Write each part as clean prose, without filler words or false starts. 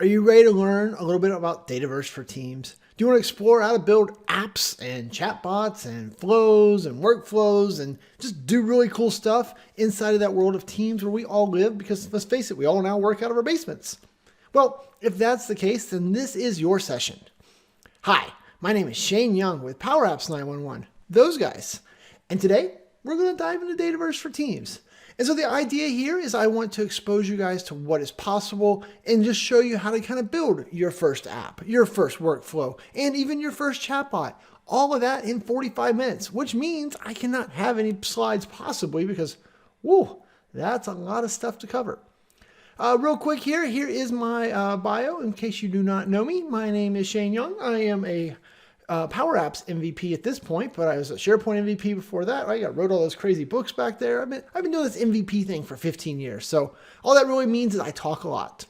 are you ready to learn a little bit about Dataverse for Teams? Do you want to explore how to build apps and chatbots and flows and workflows and just do really cool stuff inside of that world of Teams where we all live? Because let's face it, we all now work out of our basements. Well, if that's the case, then this is your session. Hi, my name is Shane Young with Power Apps 911, those guys. And today we're going to dive into Dataverse for Teams. And so the idea here is I want to expose you guys to what is possible and just show you how to kind of build your first app, your first workflow, and even your first chatbot. All of that in 45 minutes, which means I cannot have any slides possibly because, whoa, that's a lot of stuff to cover. Real quick here is my bio in case you do not know me. My name is Shane Young. I am a Power Apps MVP at this point, but I was a SharePoint MVP before that. I wrote all those crazy books back there. I've been doing this MVP thing for 15 years. So all that really means is I talk a lot.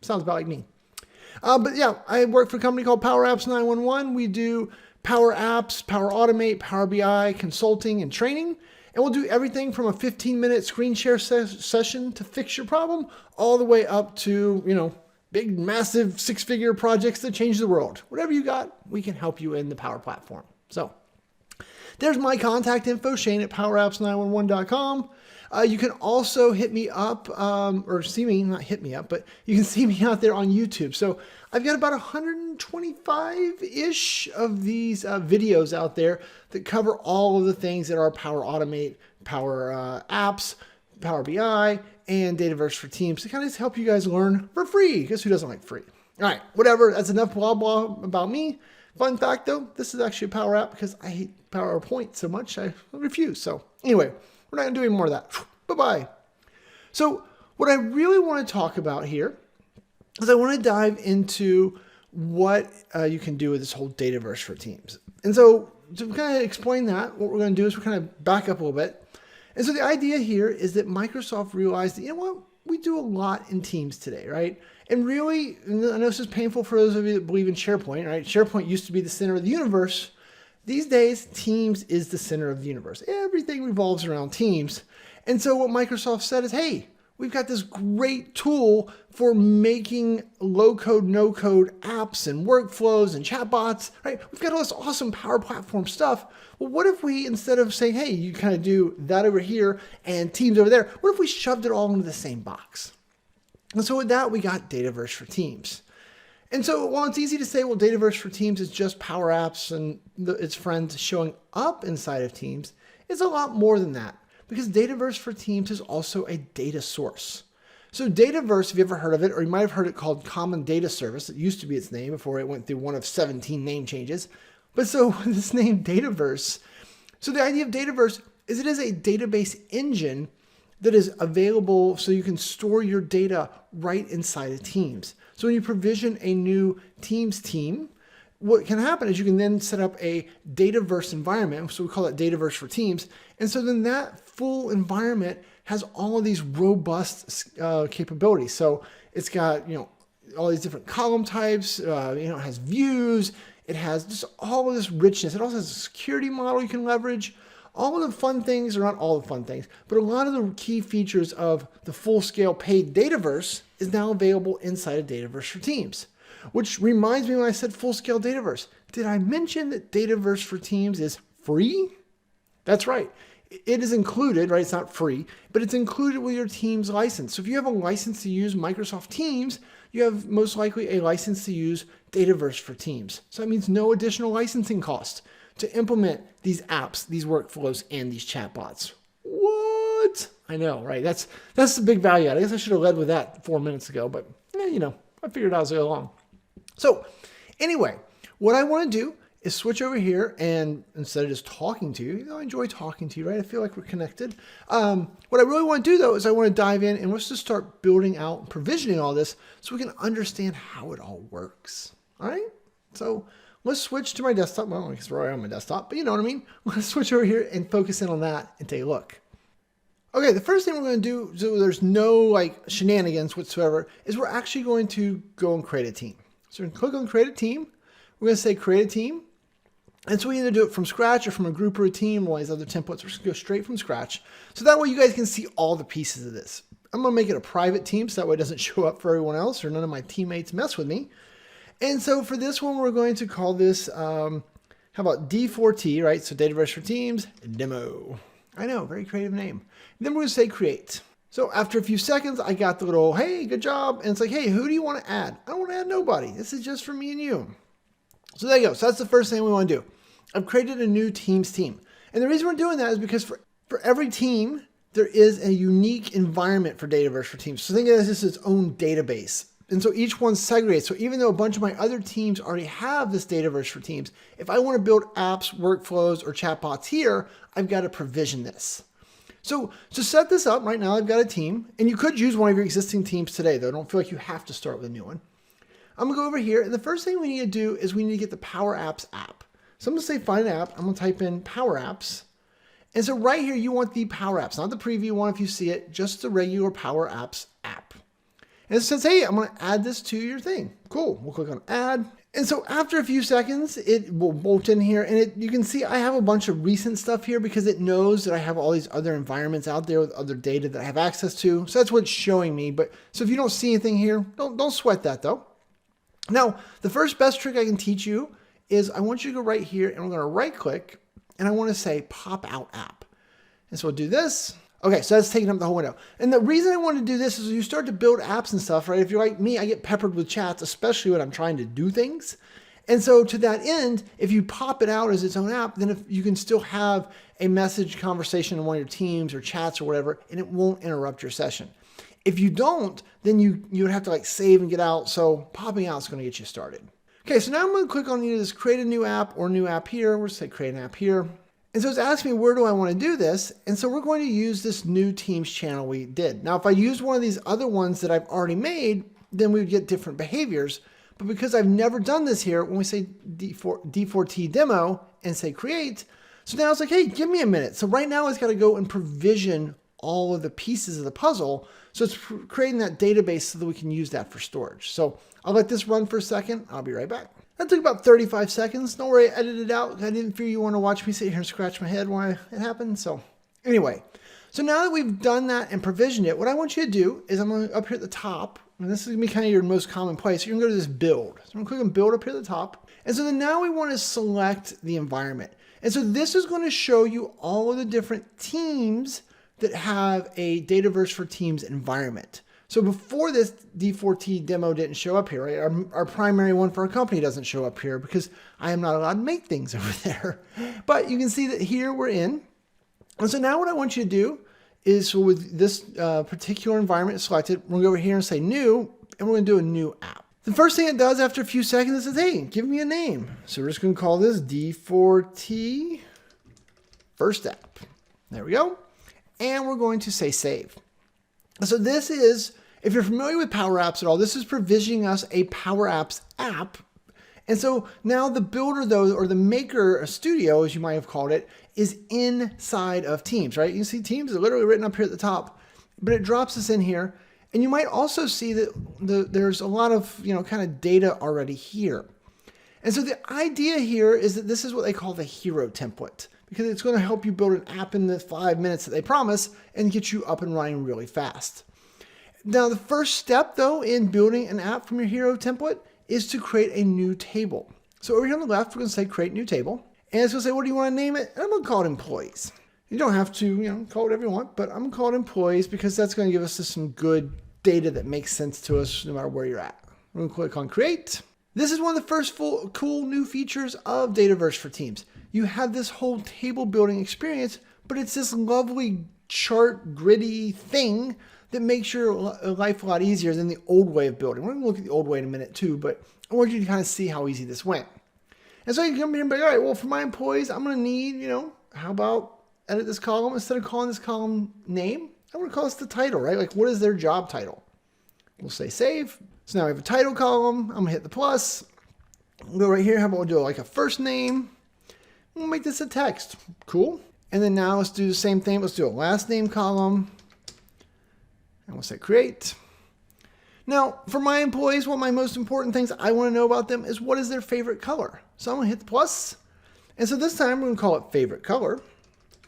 Sounds about like me. But yeah, I work for a company called Power Apps 911. We do Power Apps, Power Automate, Power BI, consulting, and training. And we'll do everything from a 15-minute screen share session to fix your problem all the way up to, big, massive six-figure projects that change the world. Whatever you got, we can help you in the Power Platform. So there's my contact info, Shane at powerapps911.com. You can also hit me up, or see me, not hit me up, but you can see me out there on YouTube. So I've got about 125-ish of these videos out there that cover all of the things that are Power Automate, Power Apps, Power BI, and Dataverse for Teams to kind of just help you guys learn for free, because who doesn't like free? All right, whatever, that's enough blah blah about me. Fun fact though, this is actually a Power App because I hate PowerPoint so much I refuse. So anyway, we're not going to do any more of that. Bye-bye. So what I really want to talk about here is I want to dive into what you can do with this whole Dataverse for Teams. And so to kind of explain that, what we're going to do is we're kind of back up a little bit. And so the idea here is that Microsoft realized that, we do a lot in Teams today, right? And really, I know this is painful for those of you that believe in SharePoint, right? SharePoint used to be the center of the universe. These days, Teams is the center of the universe. Everything revolves around Teams. And so what Microsoft said is, hey, we've got this great tool for making low-code, no-code apps and workflows and chatbots, right? We've got all this awesome Power Platform stuff. Well, what if we, instead of saying, hey, you kind of do that over here and Teams over there, what if we shoved it all into the same box? And so with that, we got Dataverse for Teams. And so while it's easy to say, well, Dataverse for Teams is just Power Apps and its friends showing up inside of Teams, it's a lot more than that, because Dataverse for Teams is also a data source. So Dataverse, if you ever heard of it, or you might have heard it called Common Data Service, it used to be its name before it went through one of 17 name changes. But so this name Dataverse, so the idea of Dataverse is it is a database engine that is available so you can store your data right inside of Teams. So when you provision a new Teams team, what can happen is you can then set up a Dataverse environment. So we call it Dataverse for Teams. And so then that full environment has all of these robust capabilities. So it's got, all these different column types, it has views, it has just all of this richness. It also has a security model you can leverage. All of the fun things, or not all the fun things, but a lot of the key features of the full-scale paid Dataverse is now available inside of Dataverse for Teams. Which reminds me when I said full-scale Dataverse, did I mention that Dataverse for Teams is free? That's right. It is included, right? It's not free, but it's included with your Teams license. So if you have a license to use Microsoft Teams, you have most likely a license to use Dataverse for Teams. So that means no additional licensing cost to implement these apps, these workflows, and these chatbots. What? I know, right? That's the big value add. I guess I should have led with that 4 minutes ago, but I figured it out as I go along. So anyway, what I want to do is switch over here, and instead of just talking to you, I enjoy talking to you, right? I feel like we're connected. What I really want to do though is I want to dive in and let's just start building out and provisioning all this so we can understand how it all works. All right? So let's switch to my desktop. Well, I guess we're already on my desktop, but you know what I mean? Let's switch over here and focus in on that and take a look. Okay, the first thing we're going to do, so there's no shenanigans whatsoever, is we're actually going to go and create a team. So we're going to click on create a team. We're going to say create a team. And so we either do it from scratch or from a group or a team, or all these other templates. We're just going to go straight from scratch. So that way you guys can see all the pieces of this. I'm going to make it a private team so that way it doesn't show up for everyone else or none of my teammates mess with me. And so for this one, we're going to call this, how about D4T, right? So Dataverse for Teams, demo. I know, very creative name. And then we're going to say create. So after a few seconds, I got the little, hey, good job. And it's like, hey, who do you want to add? I don't want to add nobody. This is just for me and you. So there you go. So that's the first thing we want to do. I've created a new Teams team. And the reason we're doing that is because for every team, there is a unique environment for Dataverse for Teams. So think of this as its own database. And so each one's segregated. So even though a bunch of my other teams already have this Dataverse for Teams, if I want to build apps, workflows, or chatbots here, I've got to provision this. So to set this up right now, I've got a team, and you could use one of your existing teams today, though. Don't feel like you have to start with a new one. I'm gonna go over here, and the first thing we need to do is we need to get the Power Apps app. So I'm gonna say find an app. I'm gonna type in Power Apps. And so right here, you want the Power Apps, not the preview one if you see it, just the regular Power Apps app. And it says, hey, I'm gonna add this to your thing. Cool, we'll click on add. And so after a few seconds, it will bolt in here, and you can see I have a bunch of recent stuff here because it knows that I have all these other environments out there with other data that I have access to. So that's what it's showing me. But so if you don't see anything here, don't sweat that though. Now, the first best trick I can teach you is I want you to go right here, and we're going to right click, and I want to say pop out app. And so we'll do this. Okay, so that's taking up the whole window. And the reason I want to do this is you start to build apps and stuff, right? If you're like me, I get peppered with chats, especially when I'm trying to do things. And so to that end, if you pop it out as its own app, then if you can still have a message conversation in one of your teams or chats or whatever, and it won't interrupt your session. If you don't, then you would have to like save and get out. So popping out is going to get you started. Okay, so now I'm going to click on either this create a new app or new app here. We'll say create an app here. And so it's asking me, where do I want to do this? And so we're going to use this new Teams channel we did. Now, if I use one of these other ones that I've already made, then we would get different behaviors. But because I've never done this here, when we say D4T demo and say create, so now it's like, hey, give me a minute. So right now it's got to go and provision all of the pieces of the puzzle. So it's creating that database so that we can use that for storage. So I'll let this run for a second. I'll be right back. That took about 35 seconds. Don't worry, I edited it out. I didn't fear you want to watch me sit here and scratch my head while it happened. So anyway, so now that we've done that and provisioned it, what I want you to do is I'm going to up here at the top, and this is going to be kind of your most common place. You're going to go to this build. So I'm going to click on build up here at the top. And so then now we want to select the environment. And so this is going to show you all of the different teams that have a Dataverse for Teams environment. So before this, D4T demo didn't show up here, right? Our primary one for our company doesn't show up here because I am not allowed to make things over there. But you can see that here we're in. And so now what I want you to do is, so with this particular environment selected, we're going to go over here and say new, and we're going to do a new app. The first thing it does after a few seconds is, hey, give me a name. So we're just going to call this D4T first app. There we go. And we're going to say save. So this is, if you're familiar with Power Apps at all, this is provisioning us a Power Apps app. And so now the builder, though, or the maker studio, as you might have called it, is inside of Teams, right? You can see Teams is literally written up here at the top, but it drops us in here. And you might also see that there's a lot of, kind of data already here. And so the idea here is that this is what they call the hero template, because it's going to help you build an app in the 5 minutes that they promise and get you up and running really fast. Now, the first step, though, in building an app from your hero template is to create a new table. So over here on the left, we're going to say create new table. And it's going to say, what do you want to name it? And I'm going to call it employees. You don't have to, call it whatever you want, but I'm going to call it employees because that's going to give us some good data that makes sense to us no matter where you're at. We're going to click on create. This is one of the first cool new features of Dataverse for Teams. You have this whole table building experience, but it's this lovely chart gritty thing that makes your life a lot easier than the old way of building. We're going to look at the old way in a minute too, but I want you to kind of see how easy this went. And so you can come here and be like, all right, well, for my employees, I'm going to need, how about edit this column? Instead of calling this column name, I'm going to call this the title, right? Like, what is their job title? We'll say save. So now we have a title column. I'm going to hit the plus. We'll go right here. How about we'll do like a first name? We'll make this a text. Cool. And then now let's do the same thing. Let's do a last name column. And we'll say create. Now, for my employees, one of my most important things I want to know about them is what is their favorite color. So I'm going to hit the plus. And so this time we're going to call it favorite color,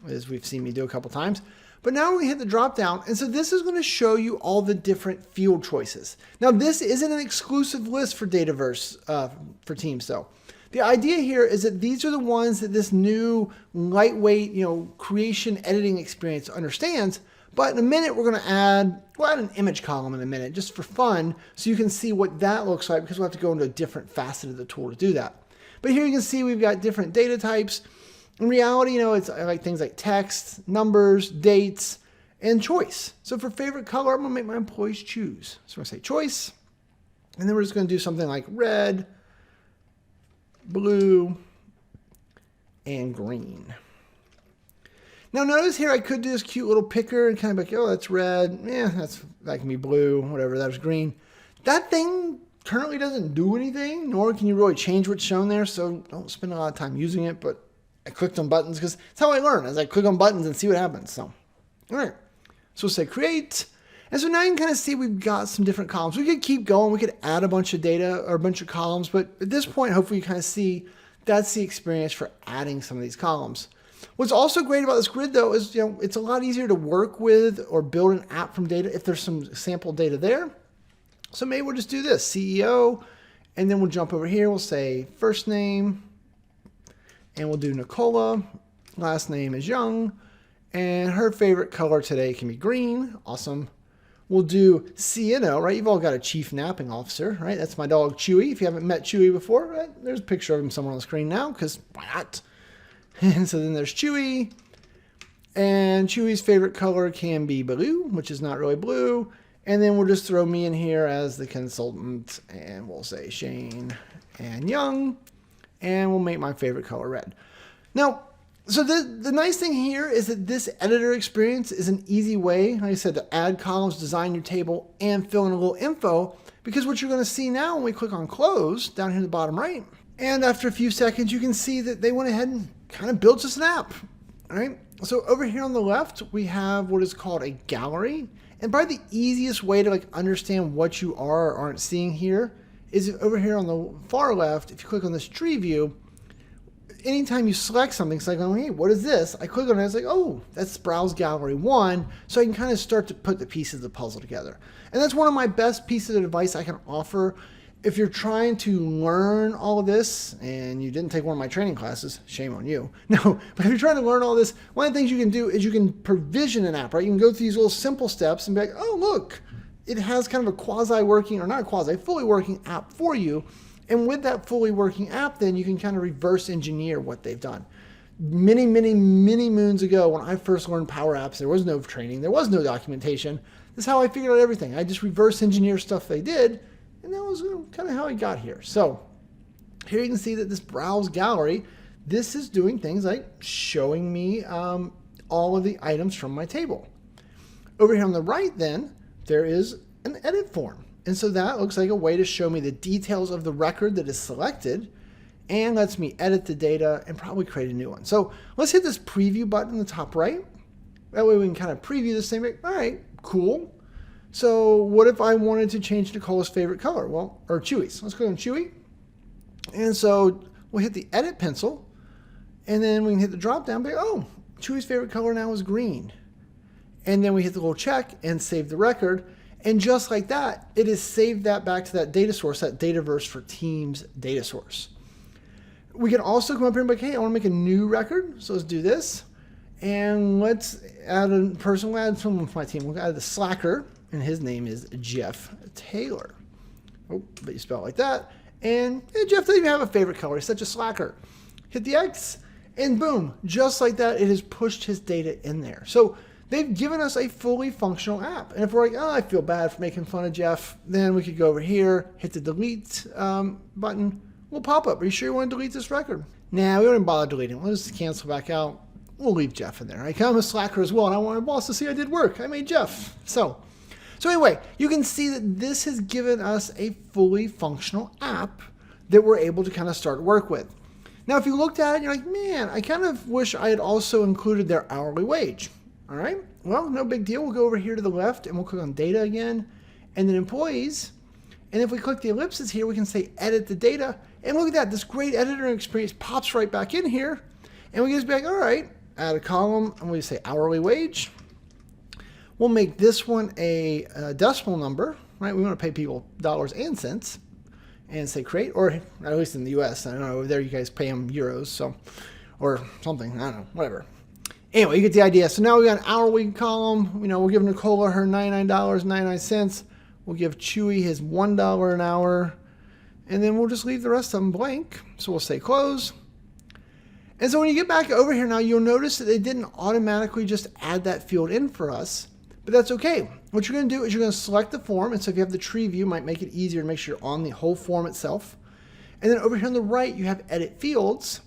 as we've seen me do a couple times. But now we hit the drop down, and so this is going to show you all the different field choices. Now this isn't an exclusive list for Dataverse for Teams though. The idea here is that these are the ones that this new lightweight, creation editing experience understands. But in a minute, we'll add an image column in a minute just for fun, so you can see what that looks like, because we'll have to go into a different facet of the tool to do that. But here you can see we've got different data types. In reality, it's like things like text, numbers, dates, and choice. So for favorite color, I'm going to make my employees choose. So I'm going to say choice, and then we're just going to do something like red, blue, and green. Now notice here I could do this cute little picker and kind of like, oh, that's red. Yeah, that can be blue, whatever, that was green. That thing currently doesn't do anything, nor can you really change what's shown there, so don't spend a lot of time using it, but I clicked on buttons because that's how I learn, as I click on buttons and see what happens. So, all right. So we'll say create. And so now you can kind of see we've got some different columns. We could keep going. We could add a bunch of data or a bunch of columns, but at this point, hopefully you kind of see that's the experience for adding some of these columns. What's also great about this grid though is, it's a lot easier to work with or build an app from data if there's some sample data there. So maybe we'll just do this, CEO, and then we'll jump over here. We'll say first name, and we'll do Nicola. Last name is Young, and her favorite color today can be green. Awesome. We'll do CNO, right? You've all got a chief napping officer, right? That's my dog Chewy. If you haven't met Chewy before, right? There's a picture of him somewhere on the screen now, because why not? And so then there's Chewy, and Chewy's favorite color can be blue, which is not really blue. And then we'll just throw me in here as the consultant, and we'll say Shane and Young, and we'll make my favorite color red. Now, so the nice thing here is that this editor experience is an easy way, like I said, to add columns, design your table, and fill in a little info, because what you're going to see now when we click on close down here in the bottom right, and after a few seconds, you can see that they went ahead and kind of built us an app. All right. So over here on the left, we have what is called a gallery. And probably the easiest way to understand what you are or aren't seeing here is over here on the far left. If you click on this tree view, anytime you select something, it's like, oh, hey, what is this? I click on it, it's like, oh, that's Browse Gallery 1. So I can kind of start to put the pieces of the puzzle together. And that's one of my best pieces of advice I can offer. If you're trying to learn all of this, and you didn't take one of my training classes, shame on you. No, but if you're trying to learn all this, one of the things you can do is you can provision an app, right? You can go through these little simple steps and be like, oh, look, it has kind of a quasi-working, or not a quasi, fully working app for you. And with that fully working app, then you can kind of reverse engineer what they've done. Many, many, many moons ago, when I first learned Power Apps, there was no training, there was no documentation. This is how I figured out everything. I just reverse engineer stuff they did. And that was kind of how I got here. So here you can see that this Browse Gallery, this is doing things like showing me all of the items from my table. Over here on the right then, there is an edit form. And so that looks like a way to show me the details of the record that is selected and lets me edit the data and probably create a new one. So let's hit this preview button in the top right. That way we can kind of preview this thing. All right, cool. So what if I wanted to change Nicola's favorite color? Well, or Chewy's. Let's go on Chewy. And so we'll hit the edit pencil, and then we can hit the drop down. But oh, Chewy's favorite color now is green. And then we hit the little check and save the record. And just like that, it has saved that back to that data source, that Dataverse for Teams data source. We can also come up here and be like, hey, I want to make a new record. So let's do this. And let's add a person. We'll add someone from my team. We'll add the Slacker. And his name is Jeff Taylor. Oh, but you spell it like that. And Jeff doesn't even have a favorite color. He's such a slacker. Hit the X, and boom, just like that, it has pushed his data in there. So they've given us a fully functional app. And if we're like, oh, I feel bad for making fun of Jeff, then we could go over here, hit the delete button. We'll pop up. Are you sure you want to delete this record? Nah, we don't even bother deleting. We'll just cancel back out. We'll leave Jeff in there. I'm a slacker as well, and I want my boss to see I did work. I made Jeff. So anyway, you can see that this has given us a fully functional app that we're able to kind of start work with. Now, if you looked at it, you're like, man, I kind of wish I had also included their hourly wage. All right, well, no big deal. We'll go over here to the left and we'll click on data again and then employees. And if we click the ellipses here, we can say edit the data. And look at that, this great editor experience pops right back in here. And we can just be like, all right, add a column and we say hourly wage. We'll make this one a decimal number, right? We want to pay people dollars and cents and say create, or at least in the US. I don't know, over there you guys pay them euros, so, or something, I don't know, whatever. Anyway, you get the idea. So now we got an hourly column. You know, we'll give Nicola her $99.99. We'll give Chewy his $1 an hour. And then we'll just leave the rest of them blank. So we'll say close. And so when you get back over here now, you'll notice that they didn't automatically just add that field in for us. But that's okay. What you're going to do is you're going to select the form. And so if you have the tree view, it might make it easier to make sure you're on the whole form itself. And then over here on the right, you have edit fields.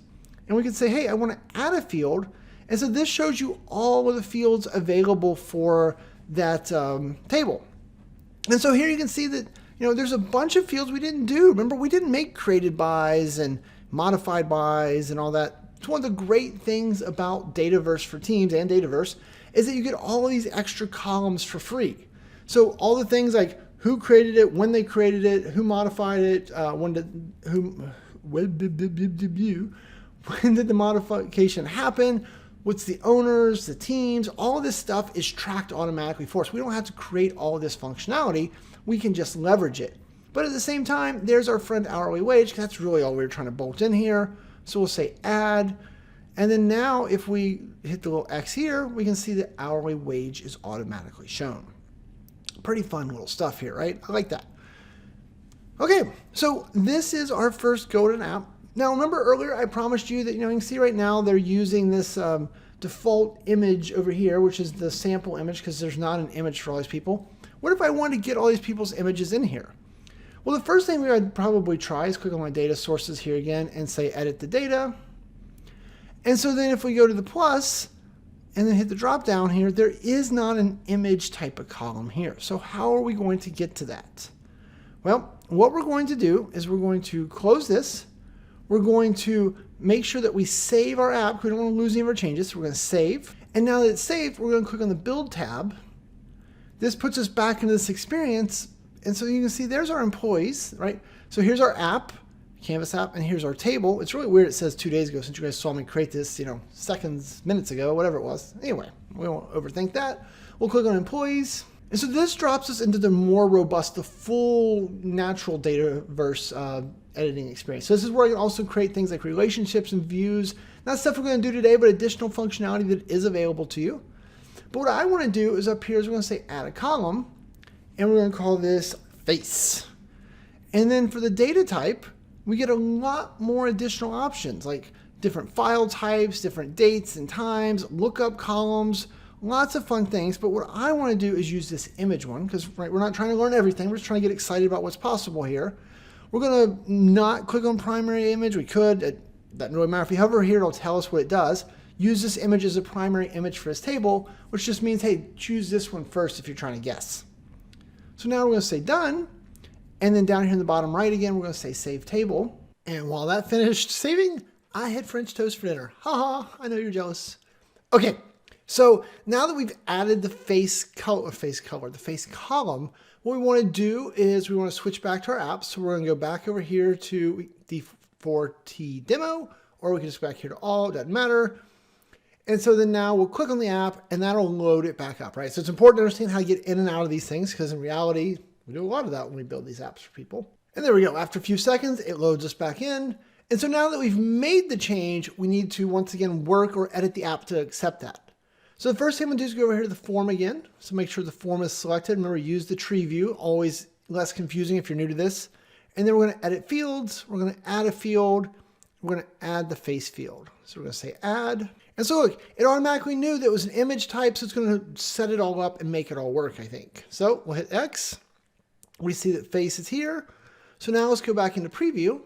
And we can say, hey, I want to add a field. And so this shows you all of the fields available for that table. And so here you can see that, you know, there's a bunch of fields we didn't do. Remember, we didn't make created bys and modified bys and all that. It's one of the great things about Dataverse for Teams and Dataverse is that you get all of these extra columns for free. So all the things like who created it, when they created it, who modified it, when did the modification happen, what's the owners, the teams, all of this stuff is tracked automatically for us. We don't have to create all of this functionality. We can just leverage it. But at the same time, there's our friend hourly wage. That's really all we're trying to bolt in here. So we'll say add. And then now if we hit the little X here, we can see that hourly wage is automatically shown. Pretty fun little stuff here, right? I like that. Okay, so this is our first go to an app. Now, remember earlier I promised you that, you know, you can see right now they're using this default image over here, which is the sample image because there's not an image for all these people. What if I wanted to get all these people's images in here? Well, the first thing I'd probably try is click on my data sources here again and say edit the data. And so then if we go to the plus and then hit the drop down here, there is not an image type of column here. So how are we going to get to that? Well, what we're going to do is we're going to close this. We're going to make sure that we save our app. We don't want to lose any of our changes. So we're going to save. And now that it's saved, we're going to click on the build tab. This puts us back into this experience. And so you can see there's our employees, right? So here's our app, Canvas app, and here's our table. It's really weird. It says 2 days ago since you guys saw me create this, you know, seconds, minutes ago, whatever it was. Anyway, we won't overthink that. We'll click on employees. And so this drops us into the more robust, the full natural Dataverse editing experience. So this is where I can also create things like relationships and views. Not stuff we're going to do today, but additional functionality that is available to you. But what I want to do is up here is we're going to say add a column, and we're going to call this face. And then for the data type, we get a lot more additional options like different file types, different dates and times, lookup columns, lots of fun things. But what I want to do is use this image one because right, we're not trying to learn everything. We're just trying to get excited about what's possible here. We're going to not click on primary image. We could. It doesn't really matter. If you hover here, it'll tell us what it does. Use this image as a primary image for this table, which just means, hey, choose this one first if you're trying to guess. So now we're going to say done. And then down here in the bottom right again, we're going to say save table. And while that finished saving, I had French toast for dinner. Haha, I know you're jealous. Okay, so now that we've added the face column, what we want to do is we want to switch back to our app. So we're going to go back over here to the 4T demo, or we can just go back here to all, it doesn't matter. And so then now we'll click on the app and that'll load it back up, right? So it's important to understand how to get in and out of these things because in reality, we do a lot of that when we build these apps for people. And there we go. After a few seconds, it loads us back in. And so now that we've made the change, we need to once again work or edit the app to accept that. So the first thing I'm gonna do is go over here to the form again. So make sure the form is selected. Remember, use the tree view, always less confusing if you're new to this. And then we're gonna edit fields. We're gonna add a field. We're gonna add the face field. So we're gonna say add. And so look, it automatically knew that it was an image type, so it's gonna set it all up and make it all work, I think. So we'll hit X. We see that face is here. So now let's go back into preview.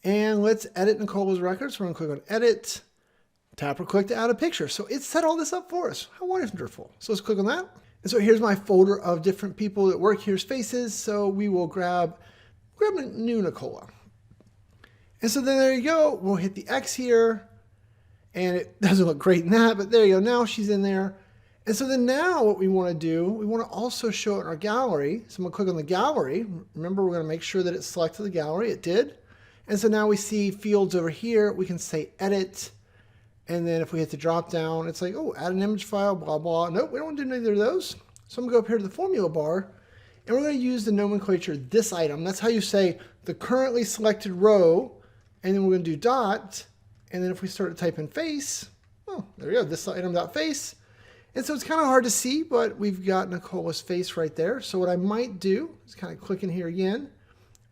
And let's edit Nicola's record. So we're gonna click on edit, tap or click to add a picture. So it set all this up for us. How wonderful. So let's click on that. And so here's my folder of different people that work. Here's faces. So we will grab a new Nicola. And so then there you go. We'll hit the X here. And it doesn't look great in that, but there you go. Now she's in there. And so then now what we want to do, we want to also show it in our gallery. So I'm going to click on the gallery. Remember, we're going to make sure that it selected the gallery. It did. And so now we see fields over here. We can say edit. And then if we hit the drop down, it's like, oh, add an image file, blah, blah. Nope, we don't want to do neither of those. So I'm going to go up here to the formula bar, and we're going to use the nomenclature this item. That's how you say the currently selected row, and then we're going to do dot, and then if we start to type in face, oh, there we go, this item dot face. And so it's kind of hard to see, but we've got Nicola's face right there. So what I might do is kind of click in here again.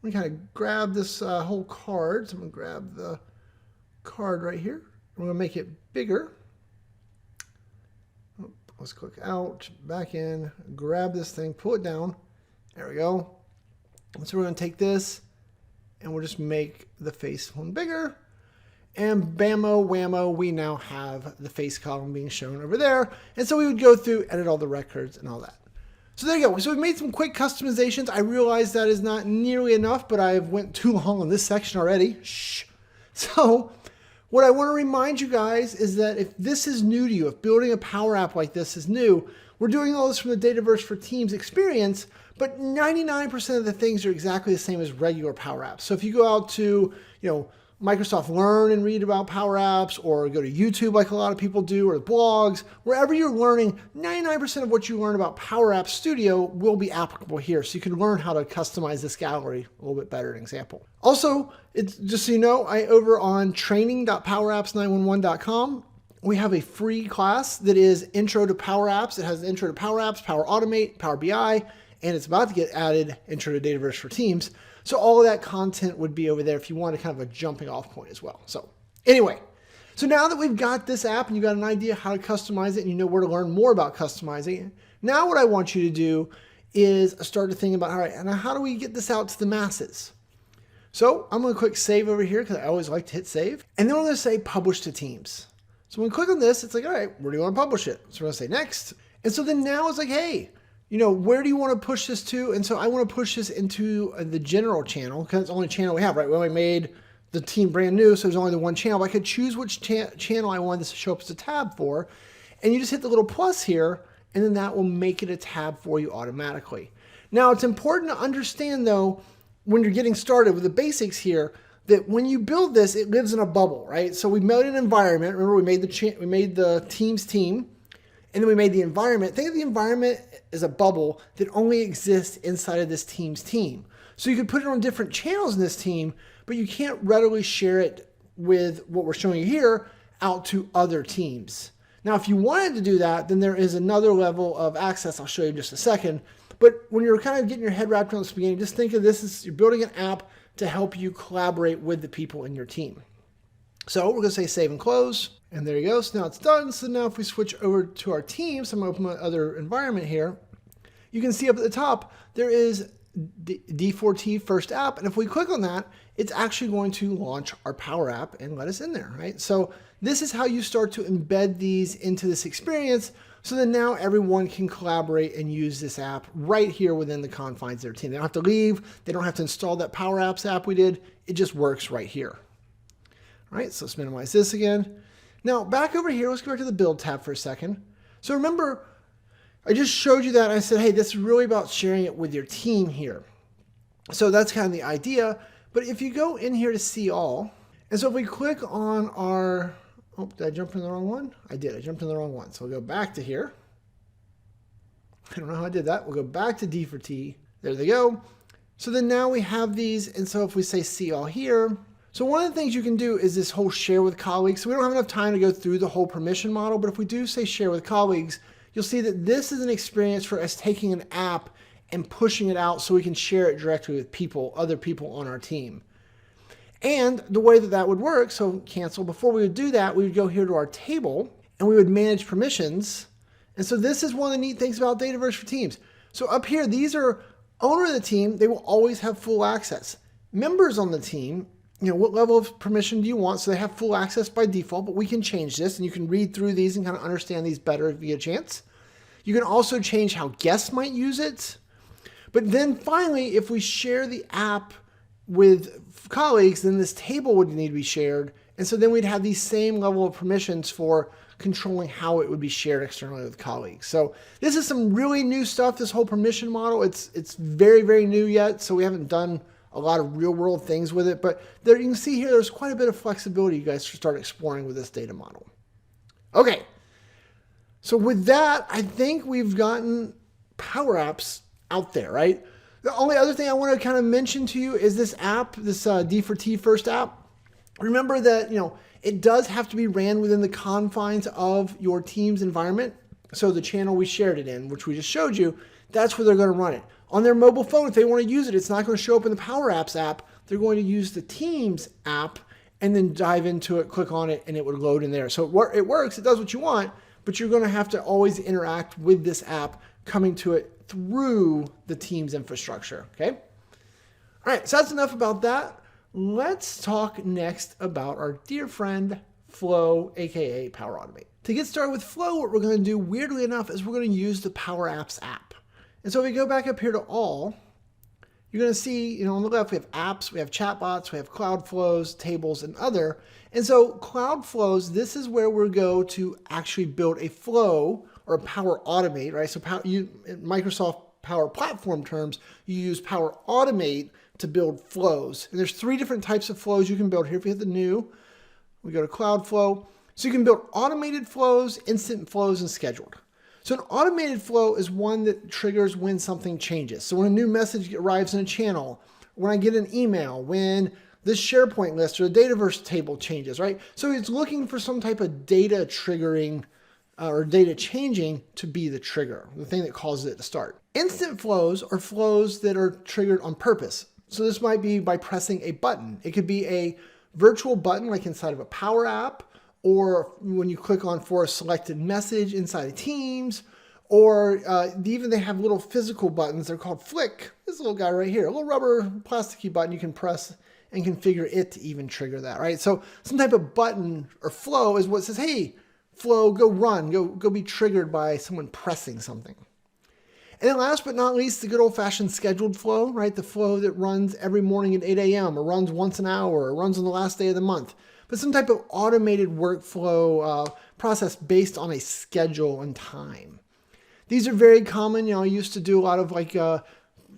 We kind of grab this whole card. So I'm going to grab the card right here. We're going to make it bigger. Let's click out, back in, grab this thing, pull it down. There we go. And so we're going to take this and we'll just make the face one bigger. And bammo, whammo, we now have the face column being shown over there. And so we would go through, edit all the records and all that. So there you go. So we've made some quick customizations. I realize that is not nearly enough, but I've went too long on this section already. Shh. So what I want to remind you guys is that if this is new to you, if building a Power App like this is new, we're doing all this from the Dataverse for Teams experience, but 99% of the things are exactly the same as regular Power Apps. So if you go out to, Microsoft Learn and read about Power Apps, or go to YouTube like a lot of people do, or blogs, wherever you're learning, 99% of what you learn about Power Apps Studio will be applicable here. So you can learn how to customize this gallery a little bit better, an example. Also, it's just so you know, over on training.powerapps911.com, we have a free class that is Intro to Power Apps. It has Intro to Power Apps, Power Automate, Power BI, and it's about to get added Intro to Dataverse for Teams. So all of that content would be over there if you want kind of a jumping off point as well. So anyway, so now that we've got this app and you got an idea how to customize it and you know where to learn more about customizing it, now what I want you to do is start to think about, all right, and how do we get this out to the masses? So I'm going to click save over here because I always like to hit save. And then we're going to say publish to Teams. So when we click on this, it's like, all right, where do you want to publish it? So we're going to say next. And so then now it's like, hey, where do you want to push this to? And so I want to push this into the general channel because it's the only channel we have, right? We only made the team brand new, so there's only the one channel. But I could choose which channel I want this to show up as a tab for. And you just hit the little plus here, and then that will make it a tab for you automatically. Now, it's important to understand, though, when you're getting started with the basics here, that when you build this, it lives in a bubble, right? So we made an environment. Remember, we made the team's team. And then we made the environment. Think of the environment as a bubble that only exists inside of this team's team. So you could put it on different channels in this team, but you can't readily share it with what we're showing you here out to other teams. Now, if you wanted to do that, then there is another level of access I'll show you in just a second. But when you're kind of getting your head wrapped around this beginning, just think of this as you're building an app to help you collaborate with the people in your team. So we're going to say save and close. And there you go. So now it's done. So now if we switch over to our team, so I'm going to open my other environment here. You can see up at the top, there is D4T first app. And if we click on that, it's actually going to launch our Power App and let us in there, right? So this is how you start to embed these into this experience so that now everyone can collaborate and use this app right here within the confines of their team. They don't have to leave. They don't have to install that Power Apps app we did. It just works right here. All right, so let's minimize this again. Now, back over here, let's go back to the Build tab for a second. So remember, I just showed you that. I said, hey, this is really about sharing it with your team here. So that's kind of the idea. But if you go in here to see all, and so if we click on our, oh, did I jump in the wrong one? I did. I jumped in the wrong one. So we'll go back to here. I don't know how I did that. We'll go back to D for T. There they go. So then now we have these. And so if we say see all here, so one of the things you can do is this whole share with colleagues. So we don't have enough time to go through the whole permission model, but if we do say share with colleagues, you'll see that this is an experience for us taking an app and pushing it out so we can share it directly with other people on our team. And the way that that would work, so cancel, before we would do that, we would go here to our table and we would manage permissions. And so this is one of the neat things about Dataverse for Teams. So up here, these are owner of the team. They will always have full access. Members on the team, what level of permission do you want? So they have full access by default, but we can change this and you can read through these and kind of understand these better if you get a chance. You can also change how guests might use it. But then finally, if we share the app with colleagues, then this table would need to be shared. And so then we'd have these same level of permissions for controlling how it would be shared externally with colleagues. So this is some really new stuff, this whole permission model. It's very, very new yet, so we haven't done a lot of real world things with it, but there you can see here, there's quite a bit of flexibility you guys should start exploring with this data model. Okay, so with that, I think we've gotten Power Apps out there, right? The only other thing I want to kind of mention to you is this app, this D for T first app. Remember that, it does have to be ran within the confines of your team's environment. So the channel we shared it in, which we just showed you, that's where they're going to run it. On their mobile phone, if they want to use it, it's not going to show up in the Power Apps app. They're going to use the Teams app and then dive into it, click on it, and it would load in there. So it works, it does what you want, but you're going to have to always interact with this app coming to it through the Teams infrastructure, okay? All right, so that's enough about that. Let's talk next about our dear friend, Flow, aka Power Automate. To get started with Flow, what we're going to do, weirdly enough, is we're going to use the Power Apps app. And so if we go back up here to all, you're going to see, on the left, we have apps, we have chatbots, we have cloud flows, tables, and other. And so cloud flows, this is where we'll go to actually build a flow or a Power Automate, right? So in Microsoft Power Platform terms, you use Power Automate to build flows. And there's 3 different types of flows you can build here. If you hit the new, we go to cloud flow. So you can build automated flows, instant flows, and scheduled. So an automated flow is one that triggers when something changes. So when a new message arrives in a channel, when I get an email, when this SharePoint list or the dataverse table changes, right? So it's looking for some type of data triggering or data changing to be the trigger, the thing that causes it to start. Instant flows are flows that are triggered on purpose. So this might be by pressing a button. It could be a virtual button like inside of a Power App, or when you click on for a selected message inside of Teams, or even they have little physical buttons. They're called Flick. This little guy right here, a little rubber plasticky button you can press and configure it to even trigger that, right? So some type of button or flow is what says, hey, flow, go run, go be triggered by someone pressing something. And then last but not least, the good old-fashioned scheduled flow, right? The flow that runs every morning at 8 a.m. or runs once an hour or runs on the last day of the month. But some type of automated workflow process based on a schedule and time. These are very common. I used to do a lot of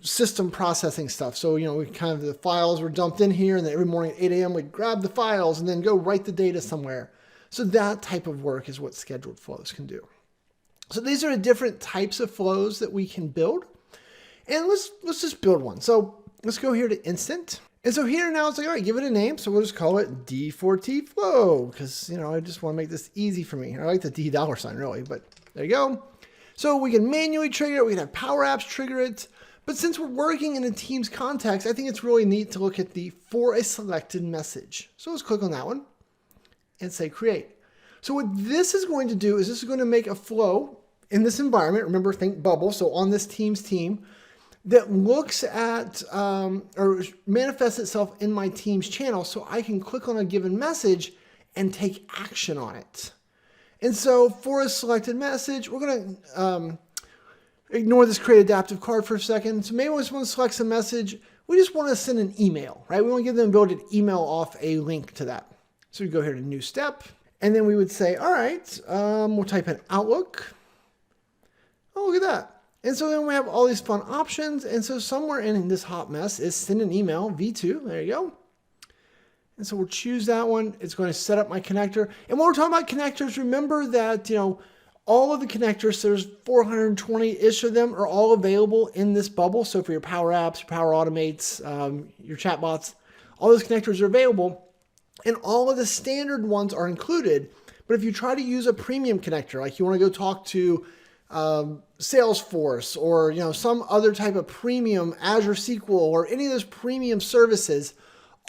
system processing stuff. So, we the files were dumped in here, and then every morning at 8 a.m. we'd grab the files and then go write the data somewhere. So that type of work is what scheduled flows can do. So these are the different types of flows that we can build. And let's just build one. So let's go here to instant. And so here now it's like, all right, give it a name. So we'll just call it D4T flow because, I just want to make this easy for me. I like the D $ really, but there you go. So we can manually trigger it. We can have Power Apps trigger it. But since we're working in a Teams context, I think it's really neat to look at the for a selected message. So let's click on that one and say create. So what this is going to do is this is going to make a flow in this environment. Remember, think bubble. So on this Teams team that looks at or manifests itself in my Teams channel so I can click on a given message and take action on it. And so for a selected message, we're going to ignore this create adaptive card for a second. So maybe we just want to select some message. We just want to send an email, right? We want to give them the ability to email off a link to that. So we go here to new step. And then we would say, all right, we'll type in Outlook. Oh, look at that. And so then we have all these fun options. And so somewhere in this hot mess is send an email, V2. There you go. And so we'll choose that one. It's going to set up my connector. And when we're talking about connectors, remember that, all of the connectors, there's 420-ish of them, are all available in this bubble. So for your Power Apps, your Power Automates, your chatbots, all those connectors are available. And all of the standard ones are included. But if you try to use a premium connector, like you want to go talk to Salesforce or some other type of premium Azure SQL or any of those premium services,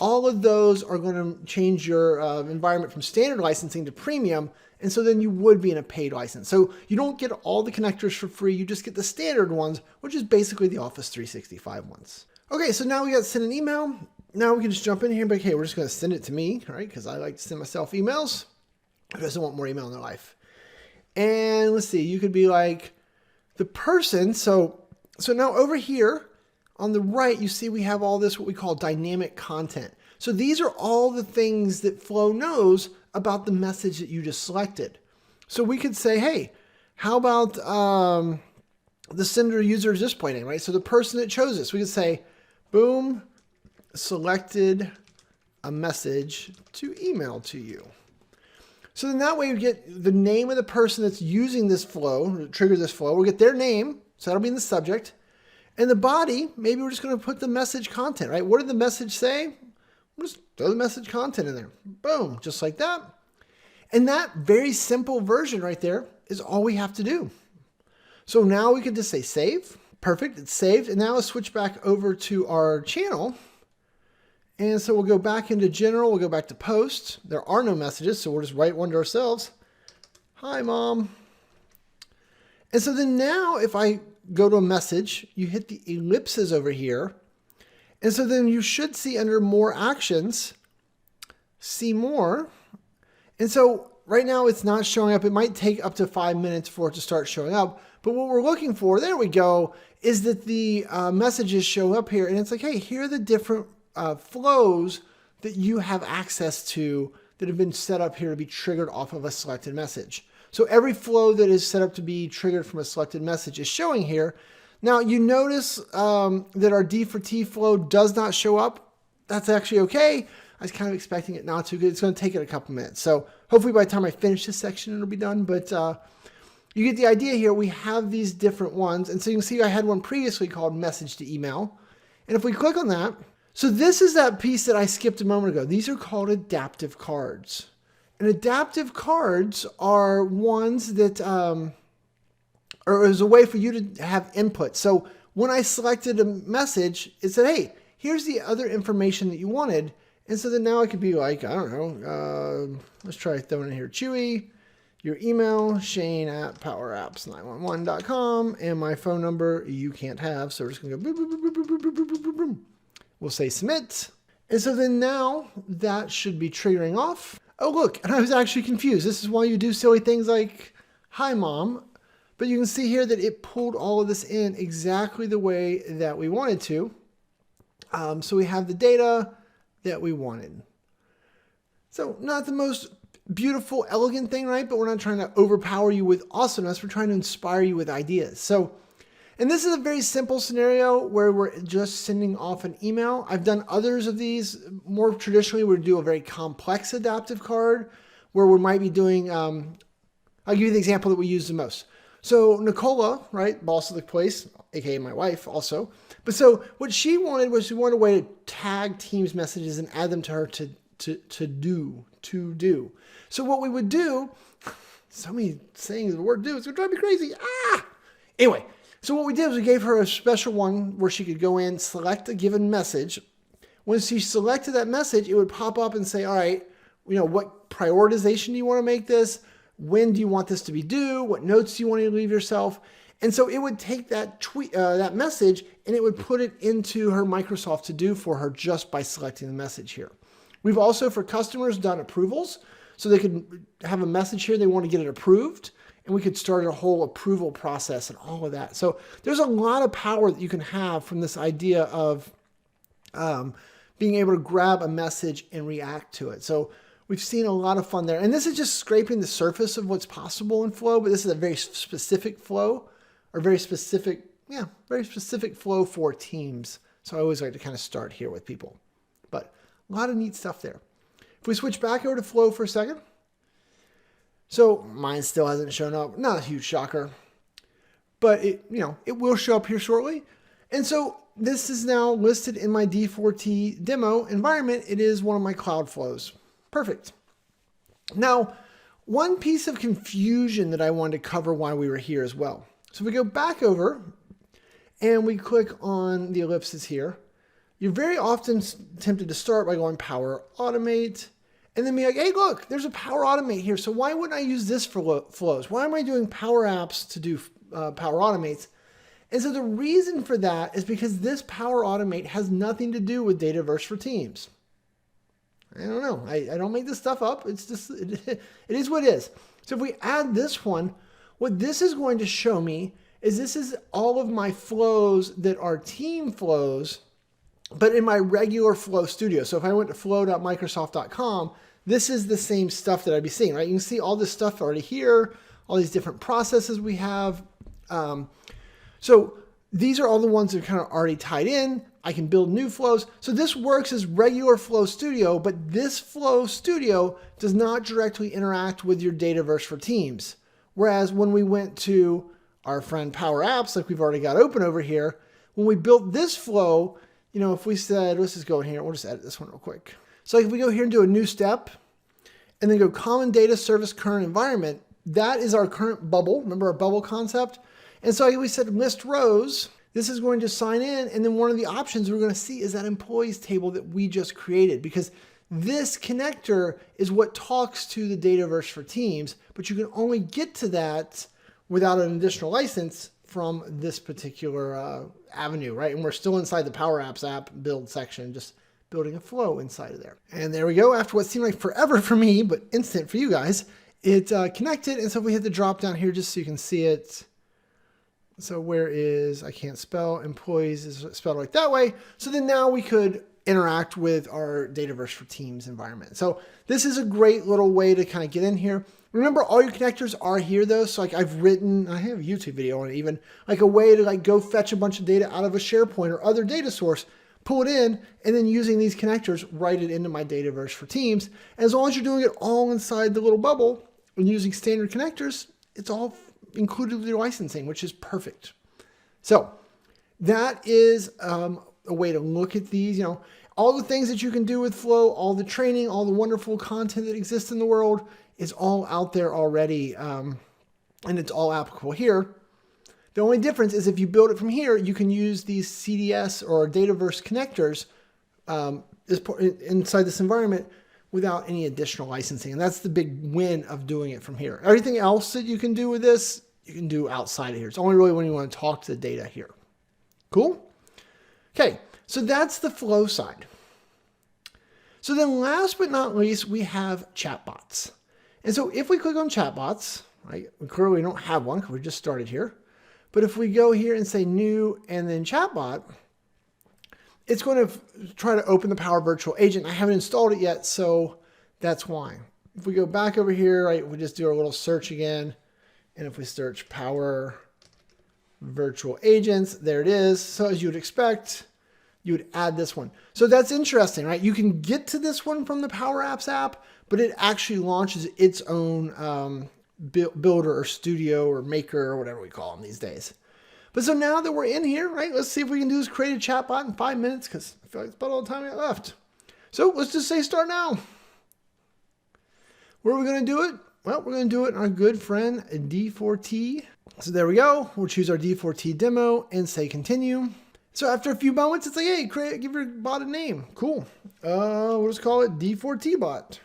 all of those are going to change your environment from standard licensing to premium. And so then you would be in a paid license. So you don't get all the connectors for free. You just get the standard ones, which is basically the Office 365 ones. Okay, so now we got to send an email. Now we can just jump in here and be like, hey, we're just going to send it to me, right? Because I like to send myself emails. Who doesn't want more email in their life? And let's see, you could be like the person. So now over here on the right, you see we have all this, what we call dynamic content. So these are all the things that Flow knows about the message that you just selected. So we could say, hey, how about the sender user's display name, right? So the person that chose this, we could say, boom, selected a message to email to you. So then that way we get the name of the person that's using this flow, trigger this flow. We'll get their name, so that'll be in the subject. And the body, maybe we're just going to put the message content, right? What did the message say? We'll just throw the message content in there. Boom, just like that. And that very simple version right there is all we have to do. So now we can just say save. Perfect, it's saved. And now let's switch back over to our channel. And so we'll go back into general, we'll go back to post. There are no messages, so we'll just write one to ourselves. Hi, Mom. And so then now if I go to a message, you hit the ellipses over here. And so then you should see under more actions, see more. And so right now it's not showing up. It might take up to 5 minutes for it to start showing up. But what we're looking for, there we go, is that the messages show up here. And it's like, hey, here are the different flows that you have access to that have been set up here to be triggered off of a selected message. So every flow that is set up to be triggered from a selected message is showing here. Now you notice that our D for T flow does not show up. That's actually okay. I was kind of expecting it not to. It's going to take it a couple minutes. So hopefully by the time I finish this section, it'll be done. But you get the idea here. We have these different ones. And so you can see I had one previously called message to email. And if we click on that, so this is that piece that I skipped a moment ago. These are called adaptive cards. And adaptive cards are ones that, or is a way for you to have input. So when I selected a message, it said, hey, here's the other information that you wanted. And so then now I could be like, I don't know, let's try throwing in here, Chewy, your email, shane@powerapps911.com, and my phone number you can't have. So we're just going to go boop, boop, boop, boop, boop, boop, boop, boop, boop, boop. We'll say submit. And so then now that should be triggering off. Oh, look, and I was actually confused. This is why you do silly things like, hi, Mom. But you can see here that it pulled all of this in exactly the way that we wanted to. So we have the data that we wanted. So not the most beautiful, elegant thing, right? But we're not trying to overpower you with awesomeness. We're trying to inspire you with ideas. So, and this is a very simple scenario where we're just sending off an email. I've done others of these. More traditionally, we do a very complex adaptive card where we might be doing, I'll give you the example that we use the most. So Nicola, right, boss of the place, aka my wife also. But so what she wanted was she wanted a way to tag Teams messages and add them to her to do. So what we would do, so many sayings the word do, it's gonna drive me crazy. Anyway, so what we did was we gave her a special one where she could go in, select a given message. When she selected that message, it would pop up and say, all right, you know, what prioritization do you want to make this? When do you want this to be due? What notes do you want to leave yourself? And so it would take that tweet, that message, and it would put it into her Microsoft To Do for her just by selecting the message here. We've also, for customers, done approvals. So they could have a message here, they want to get it approved, and we could start a whole approval process and all of that. So there's a lot of power that you can have from this idea of being able to grab a message and react to it. So we've seen a lot of fun there. And this is just scraping the surface of what's possible in Flow, but this is a very specific flow, or very specific flow for Teams. So I always like to kind of start here with people. But a lot of neat stuff there. If we switch back over to Flow for a second. So mine still hasn't shown up. Not a huge shocker. But it will show up here shortly. And so this is now listed in my D4T demo environment. It is one of my cloud flows. Perfect. Now, one piece of confusion that I wanted to cover while we were here as well. So if we go back over and we click on the ellipses here, you're very often tempted to start by going Power Automate and then be like, hey, look, there's a Power Automate here. So why wouldn't I use this for flows? Why am I doing Power Apps to do Power Automates? And so the reason for that is because this Power Automate has nothing to do with dataverse for Teams. I don't know. I don't make this stuff up. It's just, it is what it is. So if we add this one, what this is going to show me is this is all of my flows that are team flows, but in my regular Flow Studio. So if I went to flow.microsoft.com, this is the same stuff that I'd be seeing, right? You can see all this stuff already here, all these different processes we have. So these are all the ones that are kind of already tied in. I can build new flows. So this works as regular Flow Studio, but this Flow Studio does not directly interact with your Dataverse for Teams. Whereas when we went to our friend Power Apps, like we've already got open over here, when we built this flow, you know, if we said, let's just go in here, we'll just edit this one real quick. So if we go here and do a new step, and then go common data service current environment, that is our current bubble. Remember our bubble concept? And so we said list rows. This is going to sign in. And then one of the options we're going to see is that employees table that we just created, because this connector is what talks to the Dataverse for Teams, but you can only get to that without an additional license from this particular avenue, right? And we're still inside the Power Apps app build section, just building a flow inside of there. And there we go. After what seemed like forever for me, but instant for you guys, it connected. And so if we hit the drop down here, just so you can see it. So where is, I can't spell, employees is spelled like that way. So then now we could interact with our Dataverse for Teams environment. So this is a great little way to kind of get in here. Remember, all your connectors are here though. So like I've written, I have a YouTube video on it even, like a way to like go fetch a bunch of data out of a SharePoint or other data source, pull it in, and then using these connectors, write it into my Dataverse for Teams. And as long as you're doing it all inside the little bubble and using standard connectors, it's all included with your licensing, which is perfect. So that is a way to look at these, you know, all the things that you can do with Flow, all the training, all the wonderful content that exists in the world is all out there already. And it's all applicable here. The only difference is if you build it from here, you can use these CDS or Dataverse connectors inside this environment without any additional licensing. And that's the big win of doing it from here. Everything else that you can do with this, you can do outside of here. It's only really when you want to talk to the data here. Cool? Okay, so that's the flow side. So then last but not least, we have chatbots. And so if we click on chatbots, right, we clearly don't have one because we just started here. But if we go here and say new and then chatbot, it's going to try to open the Power Virtual Agent. I haven't installed it yet, so that's why. If we go back over here, right, we just do our little search again. And if we search Power Virtual Agents, there it is. So as you would expect, you would add this one. So that's interesting, right? You can get to this one from the Power Apps app, but it actually launches its own builder or studio or maker or whatever we call them these days. But so now that we're in here, right, let's see if we can do this create a chatbot in 5 minutes, because I feel like it's about all the time I got left. So let's just say start now. Where are we going to do it? Well, we're going to do it in our good friend D4T. So there we go. We'll choose our D4T demo and say continue. So after a few moments, it's like, hey, give your bot a name. Cool. We'll just call it D4T bot.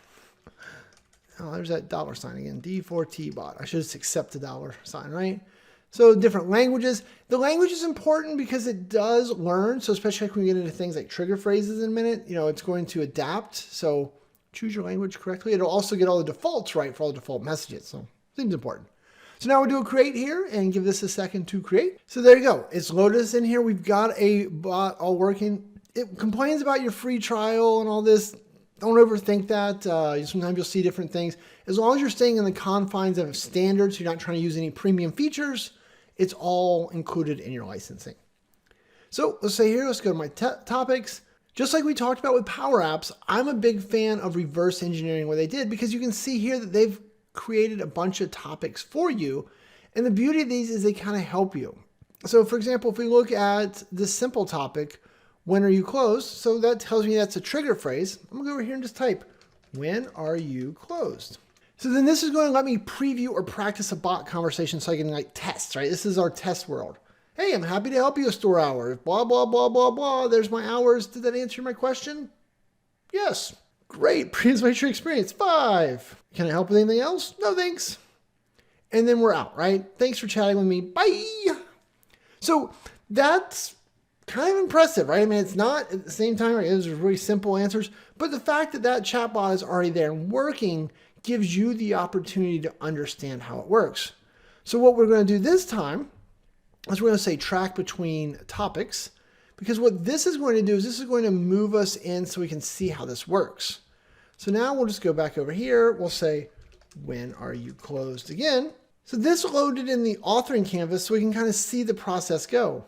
Oh, there's that $sign again. D4T bot. I should just accept the $sign, right? So different languages. The language is important because it does learn. So especially when we get into things like trigger phrases in a minute, you know, it's going to adapt. So choose your language correctly. It'll also get all the defaults right for all the default messages. So seems important. So now we'll do a create here and give this a second to create. So there you go. It's loaded us in here. We've got a bot all working. It complains about your free trial and all this. Don't overthink that. Sometimes you'll see different things. As long as you're staying in the confines of standards, you're not trying to use any premium features, it's all included in your licensing. So let's say here, let's go to my topics. Just like we talked about with Power Apps, I'm a big fan of reverse engineering what they did, because you can see here that they've created a bunch of topics for you. And the beauty of these is they kind of help you. So for example, if we look at this simple topic, when are you closed? So that tells me that's a trigger phrase. I'm gonna go over here and just type, when are you closed? So then this is going to let me preview or practice a bot conversation so I can like test, right? This is our test world. Hey, I'm happy to help you store hours. Blah, blah, blah, blah, blah. There's my hours. Did that answer my question? Yes. Great. Pre-installation experience 5. Can I help with anything else? No, thanks. And then we're out, right? Thanks for chatting with me. Bye. So that's kind of impressive, right? I mean, it's not at the same time, right? Those are really simple answers, but the fact that that chatbot is already there and working gives you the opportunity to understand how it works. So what we're going to do this time is we're going to say track between topics, because what this is going to do is this is going to move us in so we can see how this works. So now we'll just go back over here. We'll say, when are you closed again? So this loaded in the authoring canvas so we can kind of see the process go.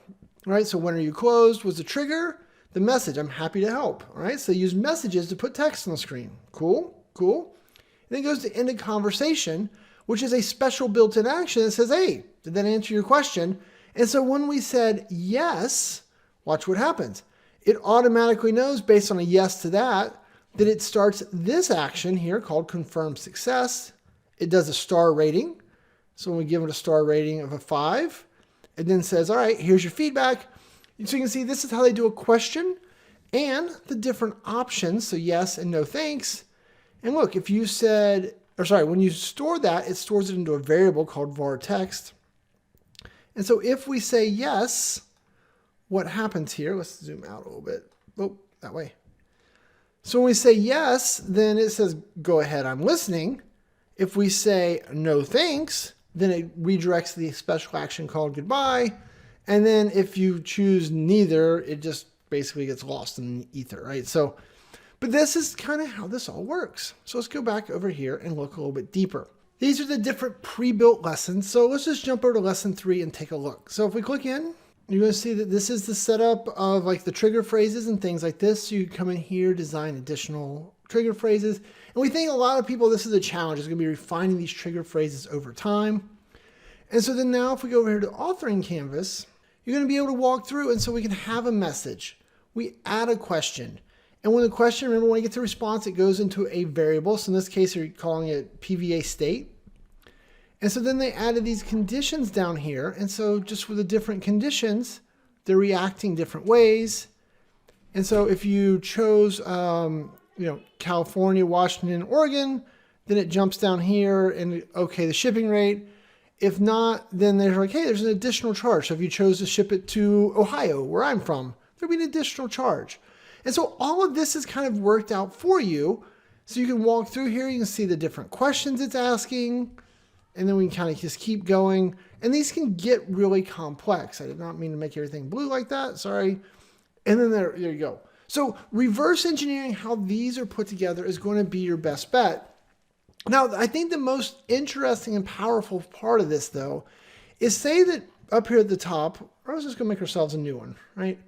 Right, so when are you closed was the trigger. the message, I'm happy to help. All right, so use messages to put text on the screen. Cool, cool. And then it goes to end a conversation, which is a special built-in action that says, hey, did that answer your question? And so when we said yes, watch what happens. It automatically knows based on a yes to that it starts this action here called confirm success. It does a star rating. So when we give it a star rating of a 5, it then says, all right, here's your feedback. So you can see this is how they do a question and the different options. So yes and no thanks. And look, if you said, when you store that, it stores it into a variable called var text. And so if we say yes, what happens here? Let's zoom out a little bit. Oh, that way. So when we say yes, then it says, go ahead, I'm listening. If we say no thanks, then it redirects the special action called goodbye. And then if you choose neither, it just basically gets lost in the ether, right? So, but this is kind of how this all works. So let's go back over here and look a little bit deeper. These are the different pre-built lessons. So let's just jump over to lesson 3 and take a look. So if we click in, you're going to see that this is the setup of like the trigger phrases and things like this. So you come in here, design additional trigger phrases. And we think a lot of people, this is a challenge. It's going to be refining these trigger phrases over time. And so then now if we go over here to authoring canvas, you're going to be able to walk through. And so we can have a message. We add a question. And when the question, remember when you get to response, it goes into a variable. So in this case, you're calling it PVA state. And so then they added these conditions down here. And so just with the different conditions, they're reacting different ways. And so if you chose, California, Washington, Oregon, then it jumps down here and okay, the shipping rate. If not, then they're like, hey, there's an additional charge. So if you chose to ship it to Ohio, where I'm from, there'll be an additional charge. And so all of this is kind of worked out for you. So you can walk through here, you can see the different questions it's asking, and then we can kind of just keep going. And these can get really complex. I did not mean to make everything blue like that, sorry. And then there you go. So reverse engineering how these are put together is going to be your best bet. Now, I think the most interesting and powerful part of this, though, is say that up here at the top, I was just going to make ourselves a new one, right?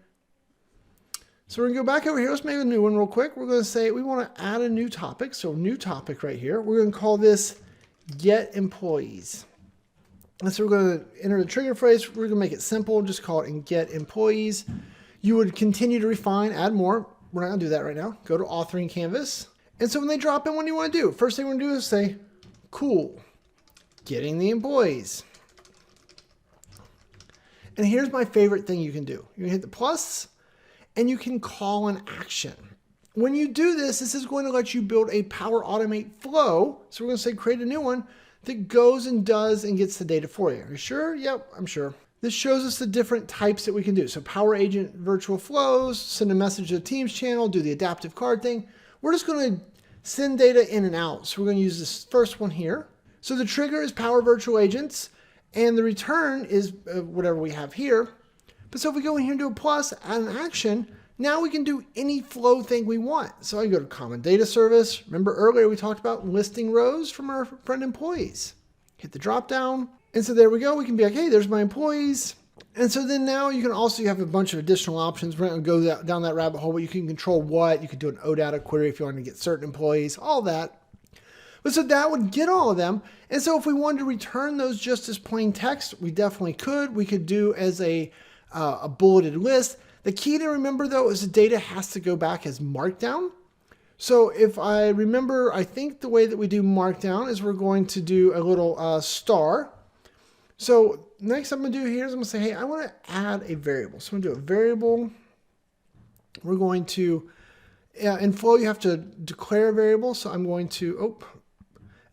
So we're going to go back over here. Let's make a new one real quick. We're going to say we want to add a new topic. So new topic right here. We're going to call this get employees. And so we're going to enter the trigger phrase. We're going to make it simple. Just call it get employees. You would continue to refine, add more. We're not going to do that right now. Go to authoring canvas. And so when they drop in, what do you want to do? First thing we're going to do is say, cool, getting the employees. And here's my favorite thing you can do. You're going to hit the plus, and you can call an action. When you do this, this is going to let you build a Power Automate flow. So we're going to say create a new one that goes and does and gets the data for you. Are you sure? Yep, I'm sure. This shows us the different types that we can do. So Power Agent virtual flows, send a message to the Teams channel, do the adaptive card thing. We're just going to send data in and out. So we're going to use this first one here. So the trigger is Power Virtual Agents, and the return is whatever we have here. But so if we go in here and do a plus, add an action, now we can do any flow thing we want. So I go to Common Data Service. Remember earlier we talked about listing rows from our friend employees. Hit the drop down. And so there we go. We can be like, hey, there's my employees. And so then now you can also have a bunch of additional options. We're not going to go down that rabbit hole, but you can control what. You could do an OData query if you want to get certain employees, all that. But so that would get all of them. And so if we wanted to return those just as plain text, we definitely could. We could do as a bulleted list. The key to remember, though, is the data has to go back as markdown. So if I remember, I think the way that we do markdown is we're going to do a little star. So next I'm going to do here is I'm going to say, hey, I want to add a variable. So I'm going to do a variable. We're going to, in Flow, you have to declare a variable. So I'm going to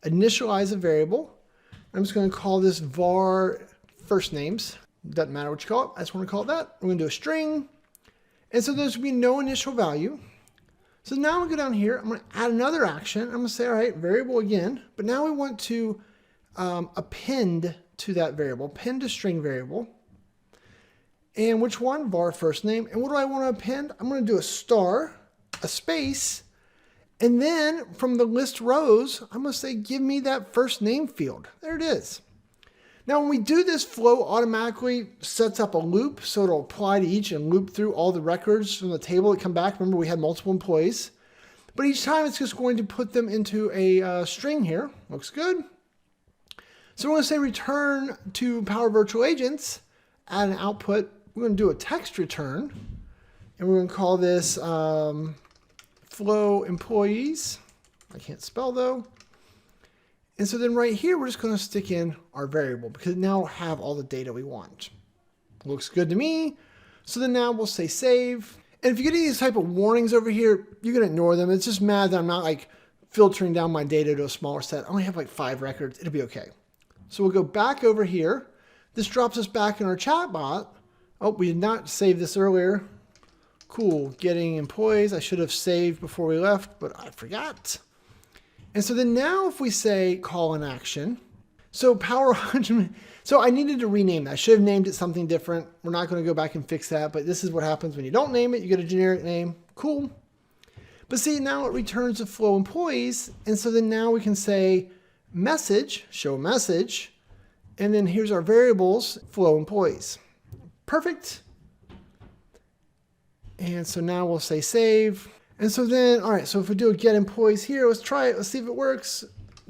initialize a variable. I'm just going to call this var first names. Doesn't matter what you call it. I just want to call it that. We're going to do a string. And so there's going to be no initial value. So now we go down here. I'm going to add another action. I'm going to say, all right, variable again. But now we want to append to that variable, append to string variable. And which one? Var first name. And what do I want to append? I'm going to do a star, a space, and then from the list rows, I'm going to say, give me that first name field. There it is. Now, when we do this, Flow automatically sets up a loop, so it'll apply to each and loop through all the records from the table that come back. Remember, we had multiple employees. But each time, it's just going to put them into a string here. Looks good. So we're going to say return to Power Virtual Agents, add an output. We're going to do a text return, and we're going to call this Flow Employees. I can't spell, though. And so then right here, we're just going to stick in our variable because now we'll have all the data we want. Looks good to me. So then now we'll say save. And if you get any of these type of warnings over here, you can ignore them. It's just mad that I'm not like filtering down my data to a smaller set. I only have like 5 records. It'll be okay. So we'll go back over here. This drops us back in our chatbot. Oh, we did not save this earlier. Cool. Getting employees. I should have saved before we left, but I forgot. And so then now if we say call an action, so so I needed to rename that. I should have named it something different. We're not going to go back and fix that, but this is what happens when you don't name it. You get a generic name. Cool. But see, now it returns the Flow employees. And so then now we can say message, show message. And then here's our variables, Flow employees. Perfect. And so now we'll say save. And so then, all right, so if we do a get employees here, let's try it. Let's see if it works.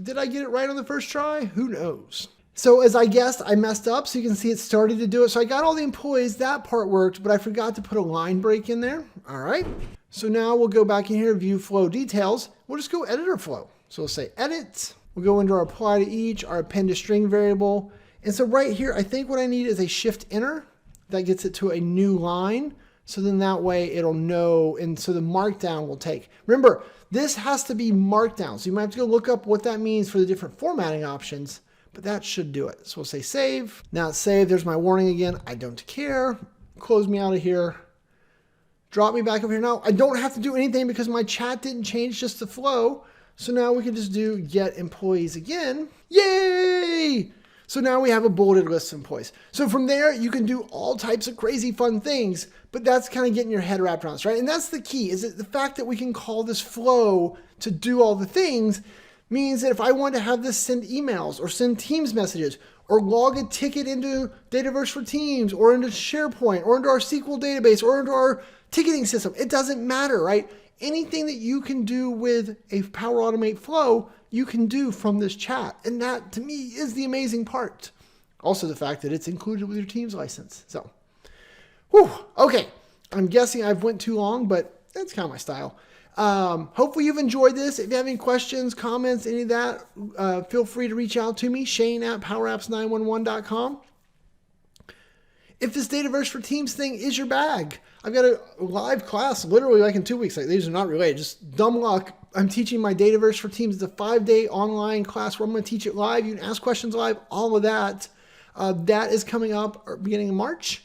Did I get it right on the first try? Who knows? So as I guessed, I messed up. So you can see it started to do it. So I got all the employees. That part worked, but I forgot to put a line break in there. All right. So now we'll go back in here, view flow details. We'll just go edit our flow. So we'll say edit. We'll go into our apply to each, our append to string variable. And so right here, I think what I need is a shift enter. That gets it to a new line. So then that way it'll know, and so the markdown will take. Remember, this has to be markdown. So you might have to go look up what that means for the different formatting options, but that should do it. So we'll say save. Now it's saved. There's my warning again. I don't care. Close me out of here. Drop me back over here. Now I don't have to do anything because my chat didn't change, just the flow. So now we can just do get employees again. Yay! So now we have a bulleted list of employees. So from there, you can do all types of crazy fun things, but that's kind of getting your head wrapped around this, right? And that's the key, is that the fact that we can call this flow to do all the things means that if I want to have this send emails or send Teams messages or log a ticket into Dataverse for Teams or into SharePoint or into our SQL database or into our ticketing system, it doesn't matter, right? Anything that you can do with a Power Automate flow, you can do from this chat. And that, to me, is the amazing part. Also, the fact that it's included with your Teams license. So, whew, okay. I'm guessing I've went too long, but that's kind of my style. Hopefully you've enjoyed this. If you have any questions, comments, any of that, feel free to reach out to me, Shane@powerapps911.com. If this Dataverse for Teams thing is your bag, I've got a live class literally like in 2 weeks. Like, these are not related, just dumb luck. I'm teaching my Dataverse for Teams. It's a 5-day online class where I'm going to teach it live. You can ask questions live, all of that. That is coming up beginning of March.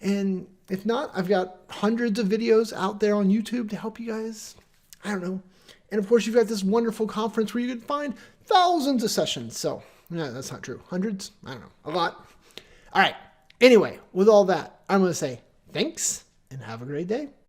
And if not, I've got hundreds of videos out there on YouTube to help you guys. I don't know. And of course, you've got this wonderful conference where you can find thousands of sessions. So, no, that's not true. Hundreds? I don't know. A lot. All right. Anyway, with all that, I'm going to say thanks and have a great day.